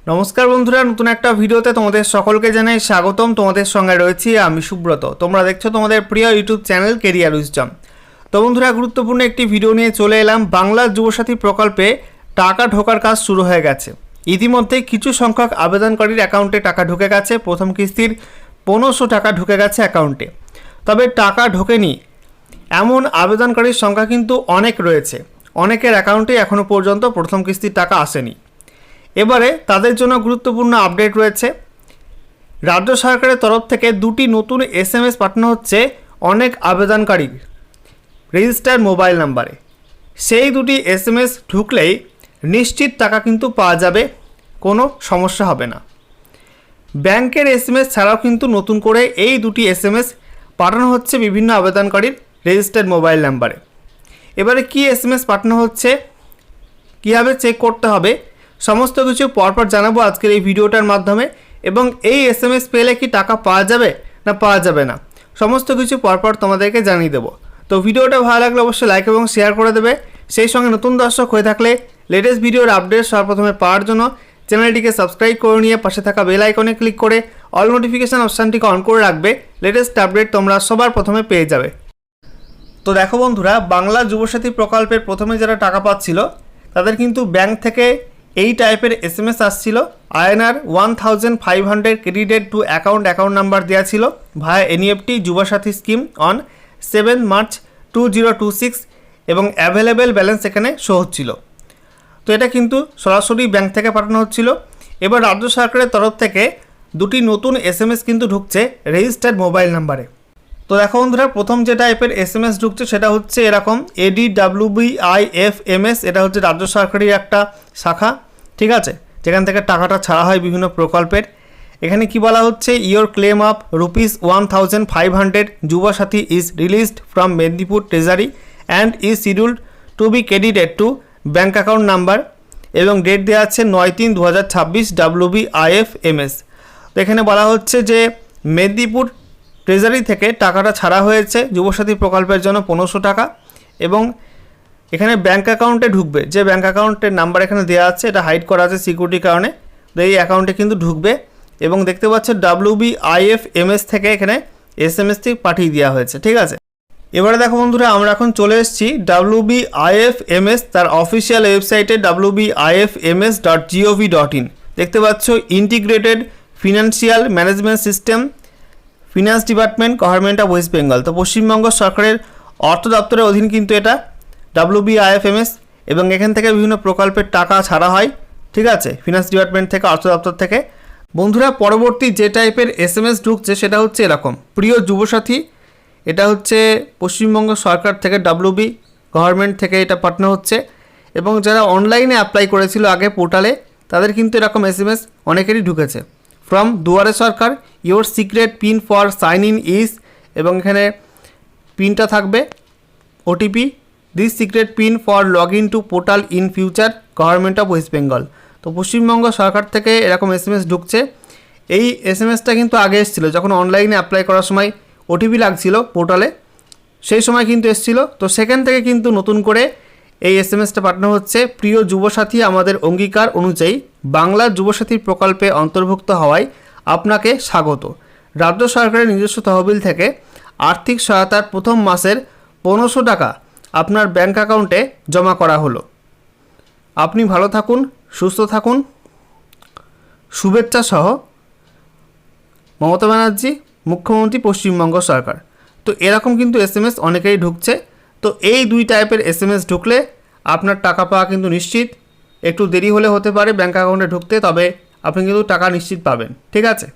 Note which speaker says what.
Speaker 1: নমস্কার বন্ধুরা, নতুন একটা ভিডিওতে তোমাদের সকলকে জানাই স্বাগতম। তোমাদের সঙ্গে রয়েছি আমি সুব্রত। তোমরা দেখছো তোমাদের প্রিয় ইউটিউব চ্যানেল কেরিয়ার উইজডম। তো বন্ধুরা, গুরুত্বপূর্ণ একটি ভিডিও নিয়ে চলে এলাম। বাংলা যুবসাথী প্রকল্পে টাকা ঢোকার কাজ শুরু হয়ে গেছে। ইতিমধ্যে কিছু সংখ্যক আবেদনকারীর অ্যাকাউন্টে টাকা ঢুকে গেছে। প্রথম কিস্তির 1500 টাকা ঢুকে গেছে অ্যাকাউন্টে। তবে টাকা ঢোকেনি এমন আবেদনকারীর সংখ্যা কিন্তু অনেক রয়েছে। অনেকের অ্যাকাউন্টে এখনও পর্যন্ত প্রথম কিস্তির টাকা আসেনি। এবারে তাদের জন্য গুরুত্বপূর্ণ আপডেট রয়েছে। রাজ্য সরকারের তরফ থেকে দুটি নতুন SMS পাঠানো হচ্ছে অনেক আবেদনকারীর রেজিস্টার মোবাইল নাম্বারে। সেই দুটি SMS ঢুকলেই নিশ্চিত টাকা কিন্তু পাওয়া যাবে, কোনো সমস্যা হবে না। ব্যাংকের SMS ছাড়াও কিন্তু নতুন করে এই দুটি SMS পাঠানো হচ্ছে বিভিন্ন আবেদনকারীর রেজিস্টার্ড মোবাইল নাম্বারে। এবারে কি SMS পাঠানো হচ্ছে, কীভাবে চেক করতে হবে, সমস্ত কিছু পরপর জানাবো আজকের এই ভিডিওটার মাধ্যমে। এবং এই SMS পেলে কি টাকা পাওয়া যাবে না পাওয়া যাবে না, সমস্ত কিছু পরপর তোমাদেরকে জানিয়ে দেবো। তো ভিডিওটা ভালো লাগলে অবশ্যই লাইক এবং শেয়ার করে দেবে। সেই সঙ্গে নতুন দর্শক হয়ে থাকলে লেটেস্ট ভিডিওর আপডেট সর্বপ্রথমে পাওয়ার জন্য চ্যানেলটিকে সাবস্ক্রাইব করে নিয়ে পাশে থাকা বেল আইকনে ক্লিক করে অল নোটিফিকেশান অপশানটিকে অন করে রাখবে। লেটেস্ট আপডেট তোমরা সবার প্রথমে পেয়ে যাবে। তো দেখো বন্ধুরা, বাংলা যুবসাথী প্রকল্পের প্রথমে যারা টাকা পাচ্ছিল তাদের কিন্তু ব্যাংক থেকে এই টাইপের SMS আসছিল। INR 1500 credited two account number দেওয়া ছিল ভায়া NEFT Yuvasathi scheme on 7 March 2026 এবং অ্যাভেলেবেল ব্যালেন্স এখানে শো হচ্ছিল। তো এটা কিন্তু সরাসরি ব্যাংক থেকে পাঠানো হচ্ছিল। এবার রাজ্য সরকারের তরফ থেকে দুটি নতুন SMS কিন্তু ঢুকছে রেজিস্টার্ড মোবাইল নাম্বারে। তো দেখো বন্ধুরা, প্রথম যে টাইপের SMS ঢুকছে সেটা হচ্ছে এরকম ADWBIFMS। এটা হচ্ছে রাজ্য সরকারের একটা শাখা, ঠিক আছে, যেখান থেকে টাকাটা ছাড়া হয় বিভিন্ন প্রকল্পের। এখানে কি বলা হচ্ছে, your claim of ₹1500 Yuvasathi is released from Medinipur treasury and is scheduled to be credited to bank account number এবং ডেট দেওয়া আছে 9/3/2026 WBIFMS। তো এখানে বলা হচ্ছে যে মেদিনীপুর ট্রেজারি থেকে টাকাটা ছাড়া হয়েছে যুবসাথী প্রকল্পের জন্য 1500 টাকা এবং এখানে ব্যাঙ্ক অ্যাকাউন্টে ঢুকবে। যে ব্যাঙ্ক অ্যাকাউন্টের নাম্বার এখানে দেওয়া আছে, এটা হাইড করা আছে সিকিউরিটির কারণে। তো এই অ্যাকাউন্টে কিন্তু ঢুকবে এবং দেখতে পাচ্ছে WBIFMS থেকে এখানে SMS পাঠিয়ে দেওয়া হয়েছে, ঠিক আছে। এবারে দেখো বন্ধুরা, আমরা এখন চলে এসেছি WBIFMS তার অফিসিয়াল ওয়েবসাইটে wbifms.gov.in। দেখতে পাচ্ছ integrated financial management system, finance department, government of West Bengal. তো পশ্চিমবঙ্গ সরকারের অর্থ দপ্তরের অধীন কিন্তু এটা WBIFMS এবং এখান থেকে বিভিন্ন প্রকল্পের টাকা ছাড়া হয়, ঠিক আছে, ফিনান্স ডিপার্টমেন্ট থেকে, অর্থ দপ্তর থেকে। বন্ধুরা, পরবর্তী যে টাইপের SMS ঢুকছে সেটা হচ্ছে এরকম, প্রিয় যুবসাথী। এটা হচ্ছে পশ্চিমবঙ্গ সরকার থেকে WB গভর্নমেন্ট থেকে এটা পাঠানো হচ্ছে এবং যারা অনলাইনে অ্যাপ্লাই করেছিল আগে পোর্টালে তাদের কিন্তু এরকম SMS অনেকেরই ঢুকেছে। From Duare Sarkar, your secret pin for sign in is, এবং এখানে পিনটা থাকবে OTP, this secret pin for log in to portal in future, government of West Bengal. তো পশ্চিমবঙ্গ সরকার থেকে এরকম SMS ঢুকছে। এই SMSটা কিন্তু আগে এসেছিলো যখন অনলাইনে অ্যাপ্লাই করার সময় OTP লাগছিল পোর্টালে, সেই সময় কিন্তু এসেছিলো। তো সেখান থেকে কিন্তু নতুন করে এই SMSটা পাঠানো হচ্ছে, প্রিয় যুবসাথী, আমাদের অঙ্গীকার অনুযায়ী বাংলা যুবসাথী প্রকল্পে অন্তর্ভুক্ত হওয়ায় আপনাকে স্বাগত। রাজ্য সরকারের নিজস্ব তহবিল থেকে আর্থিক সহায়তার প্রথম মাসের 1500 টাকা আপনার ব্যাঙ্ক অ্যাকাউন্টে জমা করা হলো। আপনি ভালো থাকুন, সুস্থ থাকুন, শুভেচ্ছা সহ মমতা ব্যানার্জি, মুখ্যমন্ত্রী, পশ্চিমবঙ্গ সরকার। তো এরকম কিন্তু SMS অনেকেই ঢুকছে। তো এই দুই টাইপের SMS ঢুকলে আপনার টাকা পাওয়া কিন্তু নিশ্চিত। একটু দেরি হলে হতে পারে ব্যাঙ্ক অ্যাকাউন্টে ঢুকতে, তবে আপনি কিন্তু টাকা নিশ্চিত পাবেন, ঠিক আছে।